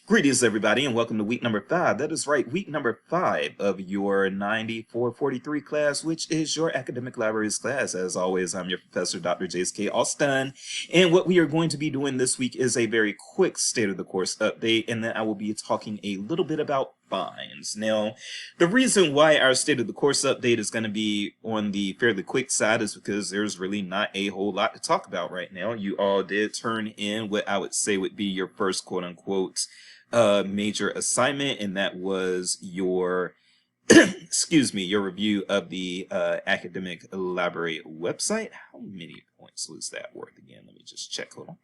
Greetings, everybody, and welcome to week number 5. That is right, week number 5 of your 9443 class, which is your academic libraries class. As always, I'm your professor, Dr. J.S.K. Austin, and what we are going to be doing this week is a very quick state of the course update, and then I will be talking a little bit about fines. Now, the reason why our state of the course update is going to be on the fairly quick side is because there's really not a whole lot to talk about right now. You all did turn in what I would say would be your first quote-unquote major assignment, and that was your excuse me, your review of the academic library website. How many points was that worth again? Let me just check. Hold on.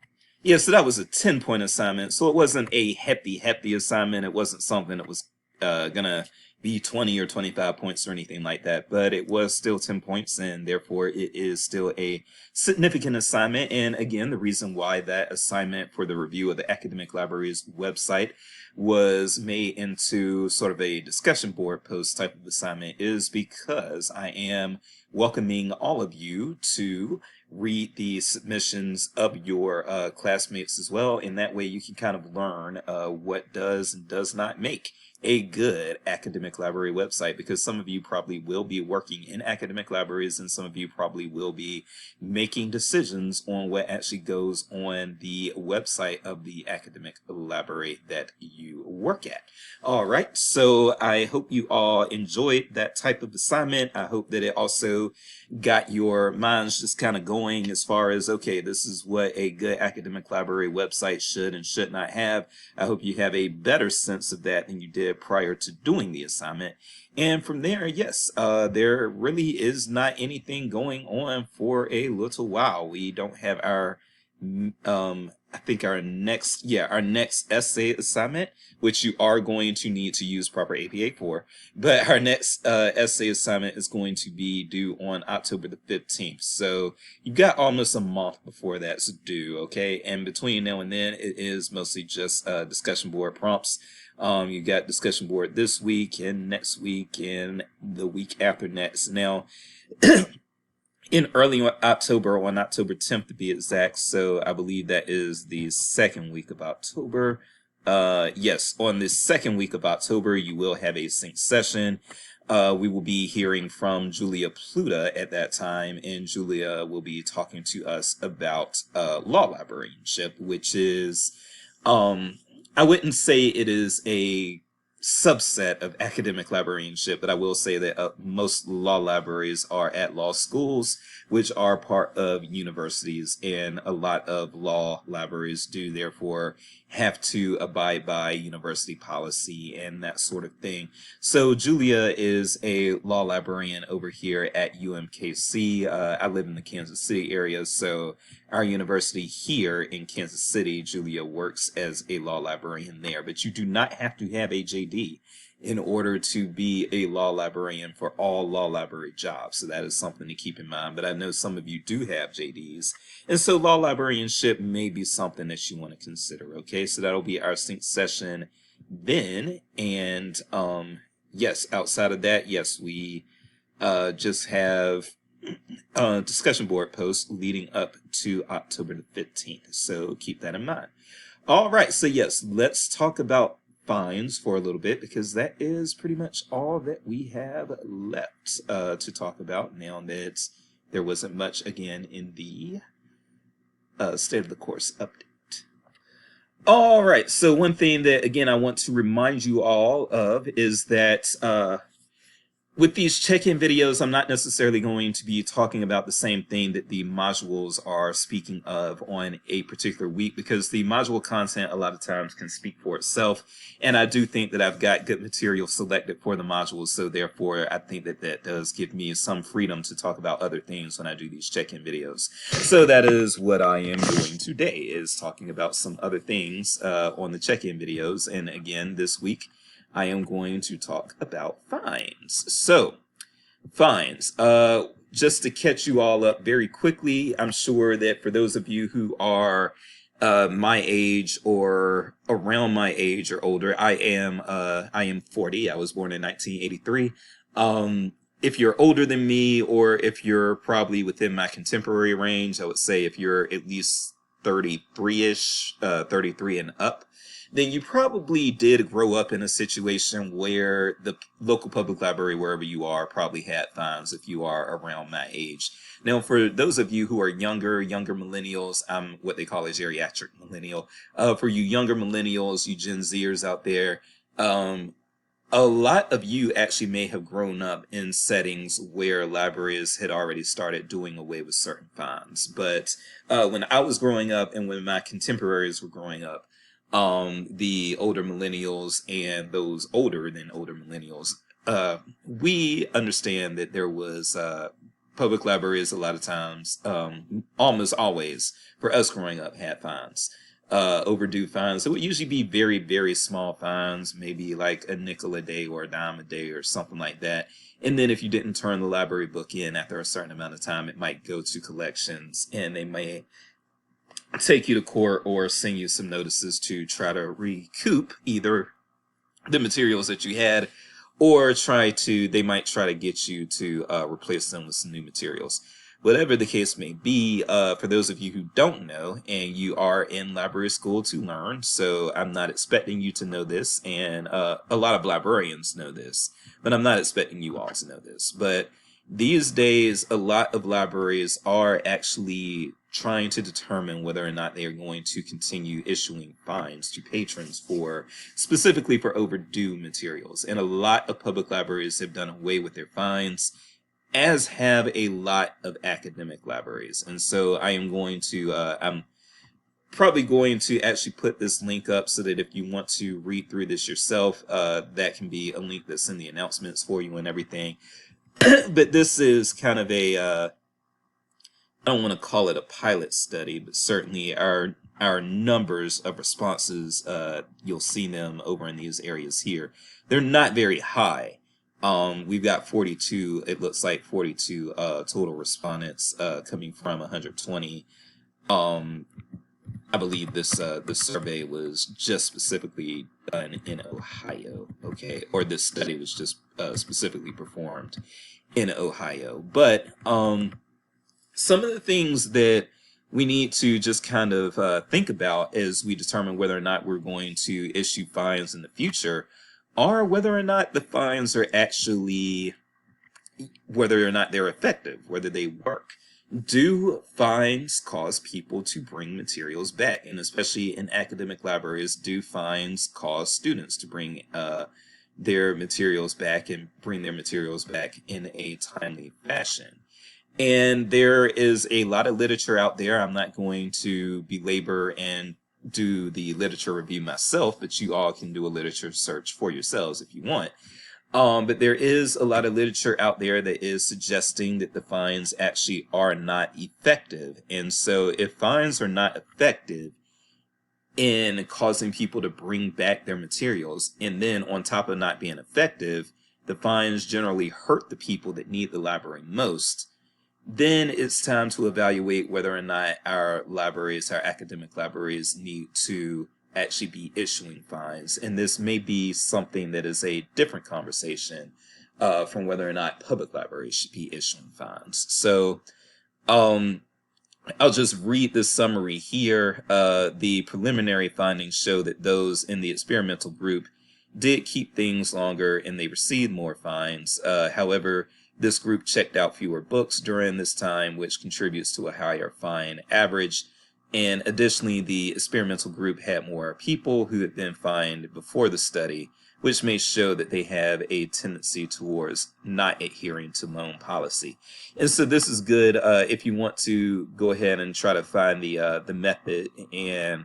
Yeah, so that was a 10-point assignment. So it wasn't a hefty assignment. It wasn't something that was gonna be 20 or 25 points or anything like that, but it was still 10 points, and therefore it is still a significant assignment. And again, the reason why that assignment for the review of the academic library's website was made into sort of a discussion board post type of assignment is because I am welcoming all of you to read the submissions of your classmates as well, and that way you can kind of learn what does and does not make a good academic library website, because some of you probably will be working in academic libraries and some of you probably will be making decisions on what actually goes on the website of the academic library that you work at. All right, so I hope you all enjoyed that type of assignment. I hope that it also got your minds just kind of going as far as, okay, this is what a good academic library website should and should not have. I hope you have a better sense of that than you did prior to doing the assignment. And from there, yes, there really is not anything going on for a little while. We don't have our I think our next essay assignment, which you are going to need to use proper APA for, but our next essay assignment is going to be due on October the 15th. So you've got almost a month before that's due, okay? And between now and then, it is mostly just discussion board prompts. You got discussion board this week and next week and the week after next. Now, in early October, on October 10th to be exact, so I believe that is the second week of October. Yes, on the second week of October, you will have a sync session. We will be hearing from Julia Pluta at that time, and Julia will be talking to us about law librarianship, which is, I wouldn't say it is a subset of academic librarianship, but I will say that most law libraries are at law schools, which are part of universities, and a lot of law libraries do therefore have to abide by university policy and that sort of thing. So Julia is a law librarian over here at UMKC. I live in the Kansas City area, so our university here in Kansas City, Julia works as a law librarian there, but you do not have to have a JD in order to be a law librarian for all law library jobs. So that is something to keep in mind. But I know some of you do have JDs. And so law librarianship may be something that you want to consider. Okay, so that'll be our sync session then. And yes, outside of that, yes, we just have discussion board posts leading up to October the 15th. So keep that in mind. All right, so yes, let's talk about fines for a little bit, because that is pretty much all that we have left to talk about now that there wasn't much again in the state of the course update. All right, so one thing that again I want to remind you all of is that with these check-in videos, I'm not necessarily going to be talking about the same thing that the modules are speaking of on a particular week, because the module content a lot of times can speak for itself, and I do think that I've got good material selected for the modules, so therefore I think that that does give me some freedom to talk about other things when I do these check-in videos. So that is what I am doing today, is talking about some other things on the check-in videos. And again, this week I am going to talk about fines. So, fines. Just to catch you all up very quickly, I'm sure that for those of you who are my age or around my age or older, I am 40. I was born in 1983. If you're older than me, or if you're probably within my contemporary range, I would say if you're at least 33-ish, 33 and up, then you probably did grow up in a situation where the local public library, wherever you are, probably had fines if you are around my age. Now, for those of you who are younger millennials, I'm what they call a geriatric millennial. For you younger millennials, you Gen Zers out there, um, a lot of you actually may have grown up in settings where libraries had already started doing away with certain fines. But when I was growing up and when my contemporaries were growing up, the older millennials and those older than older millennials, we understand that there was public libraries a lot of times, almost always, for us growing up, had fines, overdue fines. It would usually be very, very small fines, maybe like a nickel a day or a dime a day or something like that. And then if you didn't turn the library book in after a certain amount of time, it might go to collections and they may take you to court or send you some notices to try to recoup either the materials that you had or they might try to get you to replace them with some new materials. Whatever the case may be, for those of you who don't know, and you are in library school to learn, so I'm not expecting you to know this, and a lot of librarians know this, but I'm not expecting you all to know this. But these days, a lot of libraries are actually trying to determine whether or not they are going to continue issuing fines to patrons specifically for overdue materials. And a lot of public libraries have done away with their fines, as have a lot of academic libraries. And so I'm probably going to actually put this link up so that if you want to read through this yourself, that can be a link that's in the announcements for you and everything. But this is kind of I don't want to call it a pilot study, but certainly our numbers of responses, you'll see them over in these areas here. They're not very high. We've got 42, it looks like 42 total respondents coming from 120. I believe this survey was just specifically done in Ohio, okay, or this study was just specifically performed in Ohio. But some of the things that we need to just kind of think about as we determine whether or not we're going to issue fines in the future are whether or not the fines are actually, whether or not they're effective, whether they work. Do fines cause people to bring materials back? And especially in academic libraries, do fines cause students to bring their materials back and bring their materials back in a timely fashion? And there is a lot of literature out there. I'm not going to belabor and do the literature review myself, but you all can do a literature search for yourselves if you want. But there is a lot of literature out there that is suggesting that the fines actually are not effective. And so if fines are not effective in causing people to bring back their materials, and then on top of not being effective, the fines generally hurt the people that need the library most, then it's time to evaluate whether or not our libraries, our academic libraries, need to actually be issuing fines. And this may be something that is a different conversation from whether or not public libraries should be issuing fines. So I'll just read this summary here. The preliminary findings show that those in the experimental group did keep things longer and they received more fines. However, this group checked out fewer books during this time, which contributes to a higher fine average. And additionally, the experimental group had more people who had been fined before the study, which may show that they have a tendency towards not adhering to loan policy. And so this is good if you want to go ahead and try to find the method and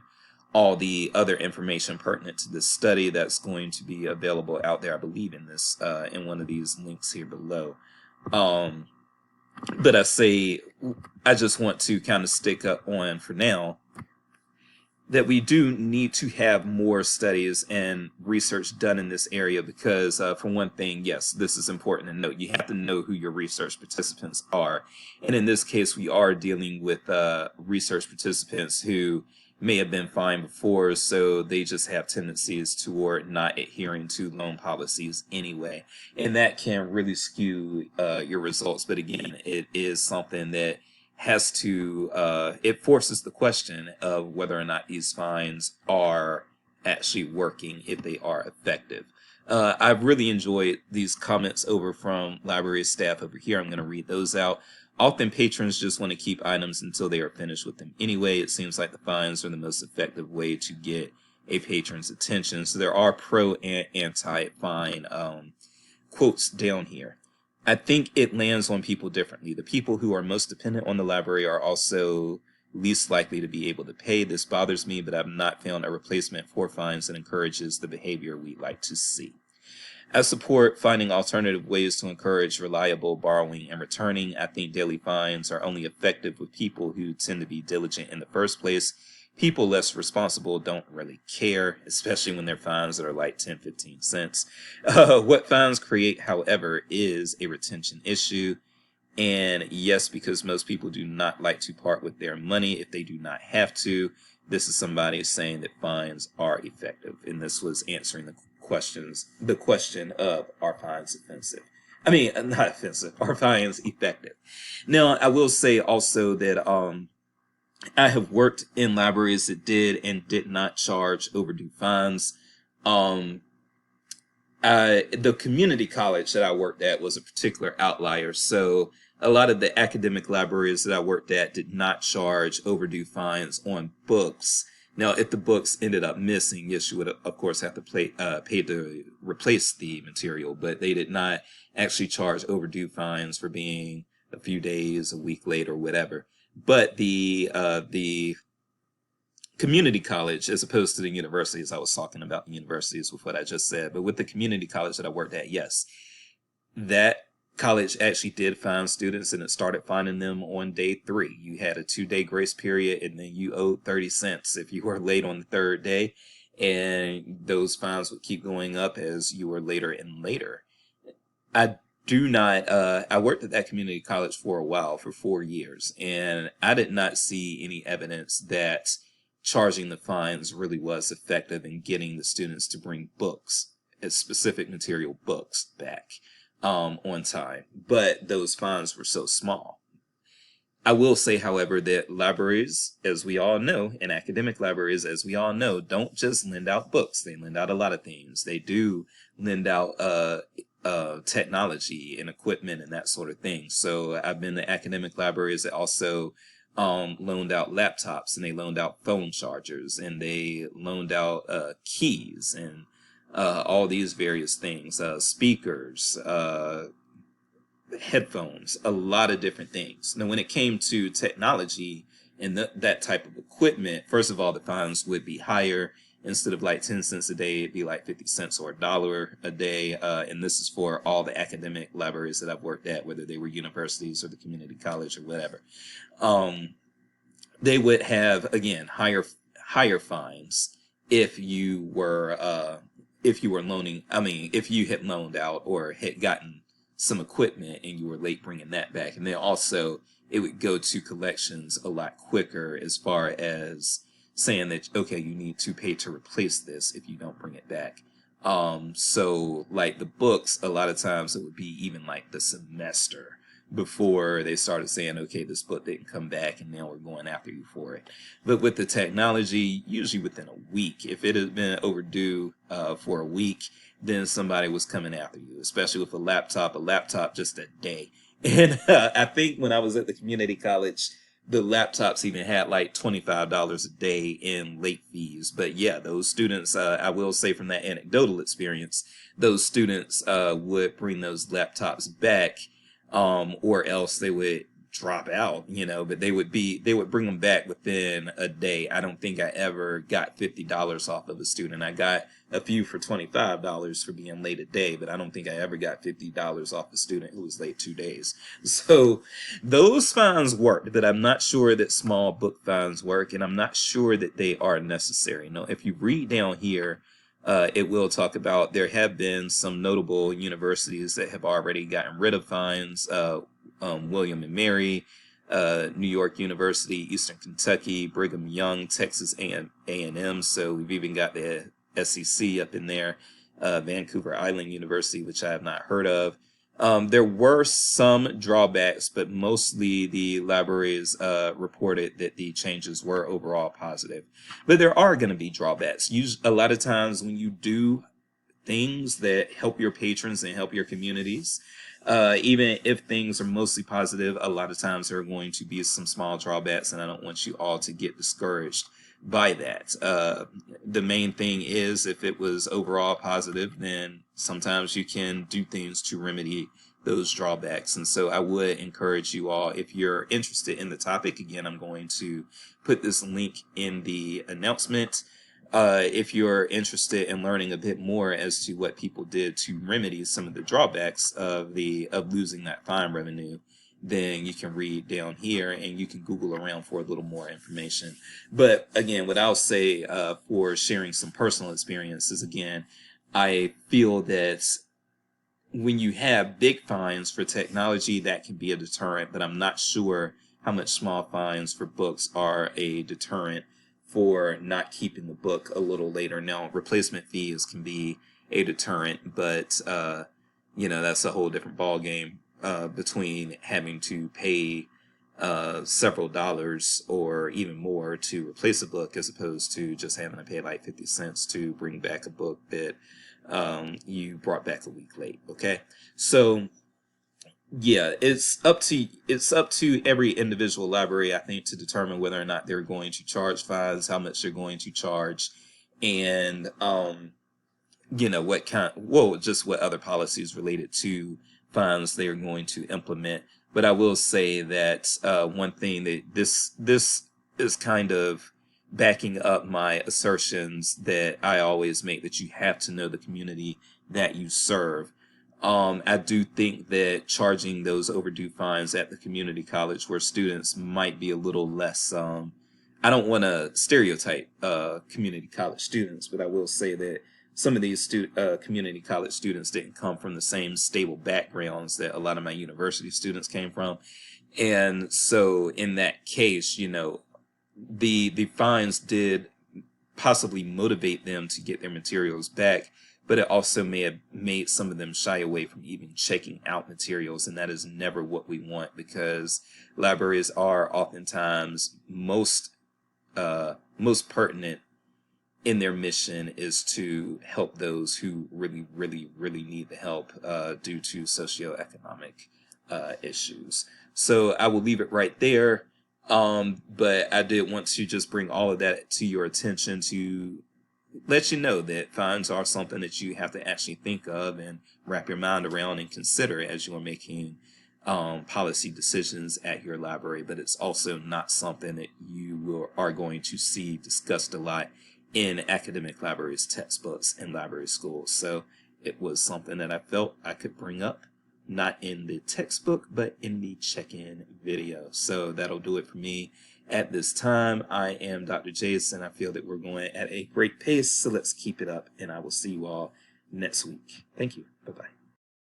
all the other information pertinent to this study. That's going to be available out there, I believe, in one of these links here below. But I just want to kind of stick up on for now that we do need to have more studies and research done in this area because for one thing, yes, this is important to note. You have to know who your research participants are. And in this case, we are dealing with research participants who may have been fined before, so they just have tendencies toward not adhering to loan policies anyway. And that can really skew your results. But again, it is something that has to, it forces the question of whether or not these fines are actually working, if they are effective. I've really enjoyed these comments over from library staff over here. I'm going to read those out. Often patrons just want to keep items until they are finished with them anyway. It seems like the fines are the most effective way to get a patron's attention. So there are pro and anti-fine quotes down here. I think it lands on people differently. The people who are most dependent on the library are also least likely to be able to pay. This bothers me, but I've not found a replacement for fines that encourages the behavior we'd like to see. I support finding alternative ways to encourage reliable borrowing and returning. I think daily fines are only effective with people who tend to be diligent in the first place. People less responsible don't really care, especially when they're fines that are like 10, 15 cents. What fines create, however, is a retention issue. And yes, because most people do not like to part with their money if they do not have to. This is somebody saying that fines are effective. And this was answering the question of, are fines offensive? I mean, not offensive, are fines effective? Now, I will say also that I have worked in libraries that did and did not charge overdue fines. The community college that I worked at was a particular outlier. So a lot of the academic libraries that I worked at did not charge overdue fines on books. Now, if the books ended up missing, yes, you would, of course, have to pay to replace the material, but they did not actually charge overdue fines for being a few days, a week late, or whatever. But the community college, as opposed to the universities, I was talking about the universities with what I just said, but with the community college that I worked at, yes, that college actually did fine students, and it started fining them on day 3. You had a 2-day grace period, and then you owed 30 cents if you were late on the 3rd day, and those fines would keep going up as you were later and later. I worked at that community college for a while, for 4 years, and I did not see any evidence that charging the fines really was effective in getting the students to bring books, as specific material books, back on time. But those fines were so small. I will say, however, that libraries, as we all know, and academic libraries, as we all know, don't just lend out books. They lend out a lot of things. They do lend out technology and equipment and that sort of thing. So I've been to academic libraries that also loaned out laptops, and they loaned out phone chargers, and they loaned out keys, and all these various things, speakers, headphones, a lot of different things. Now, when it came to technology and that type of equipment, first of all, the fines would be higher. Instead of like 10 cents a day, it'd be like 50 cents or $1 a day. And this is for all the academic libraries that I've worked at, whether they were universities or the community college or whatever. They would have, again, higher fines if you were loaning. I mean, if you had loaned out or had gotten some equipment and you were late bringing that back. And then also it would go to collections a lot quicker, as far as saying that, okay, you need to pay to replace this if you don't bring it back. So like the books, a lot of times it would be even like the semester before they started saying, okay, this book didn't come back and now we're going after you for it. But with the technology, usually within a week, if it had been overdue for a week, then somebody was coming after you, especially with a laptop just a day. And I think when I was at the community college, the laptops even had like $25 a day in late fees. But yeah, those students, I will say from that anecdotal experience, those students would bring those laptops back, or else they would drop out, but they would bring them back within a day. I don't think I ever got $50 off of a student. I got a few for $25 for being late a day, but I don't think I ever got $50 off a student who was late 2 days. So those fines worked, but I'm not sure that small book fines work, and I'm not sure that they are necessary. If you read down here, it will talk about there have been some notable universities that have already gotten rid of fines. William and Mary, New York University, Eastern Kentucky, Brigham Young, Texas A&M. So we've even got the SEC up in there, Vancouver Island University, which I have not heard of. There were some drawbacks, but mostly the libraries reported that the changes were overall positive. But there are going to be drawbacks. A lot of times when you do things that help your patrons and help your communities, even if things are mostly positive, a lot of times there are going to be some small drawbacks, and I don't want you all to get discouraged by that. The main thing is, if it was overall positive, then sometimes you can do things to remedy those drawbacks. And so I would encourage you all, if you're interested in the topic, again, I'm going to put this link in the announcement. If you're interested in learning a bit more as to what people did to remedy some of the drawbacks of losing that fine revenue, then you can read down here and you can Google around for a little more information. But again, what I'll say for sharing some personal experiences, again, I feel that when you have big fines for technology, that can be a deterrent, but I'm not sure how much small fines for books are a deterrent for not keeping the book a little later. Now, replacement fees can be a deterrent, but that's a whole different ball game between having to pay several dollars or even more to replace a book, as opposed to just having to pay like 50 cents to bring back a book that you brought back a week late. Okay, so yeah, it's up to every individual library, I think, to determine whether or not they're going to charge fines, how much they're going to charge, and just what other policies related to fines they are going to implement. But I will say that one thing that this is kind of backing up my assertions that I always make, that you have to know the community that you serve. I do think that charging those overdue fines at the community college, where students might be a little less, I don't want to stereotype community college students, but I will say that some of these community college students didn't come from the same stable backgrounds that a lot of my university students came from. And so in that case, the fines did possibly motivate them to get their materials back, but it also may have made some of them shy away from even checking out materials, and that is never what we want, because libraries are oftentimes most pertinent in their mission is to help those who really, really, really need the help due to socioeconomic issues. So I will leave it right there. But I did want to just bring all of that to your attention to let you know that fines are something that you have to actually think of and wrap your mind around and consider as you are making policy decisions at your library. But it's also not something that you are going to see discussed a lot in academic libraries, textbooks, and library schools. So it was something that I felt I could bring up, not in the textbook, but in the check-in video. So that'll do it for me at this time. I am Dr. Jason. I feel that we're going at a great pace, so let's keep it up, and I will see you all next week. Thank you. Bye-bye.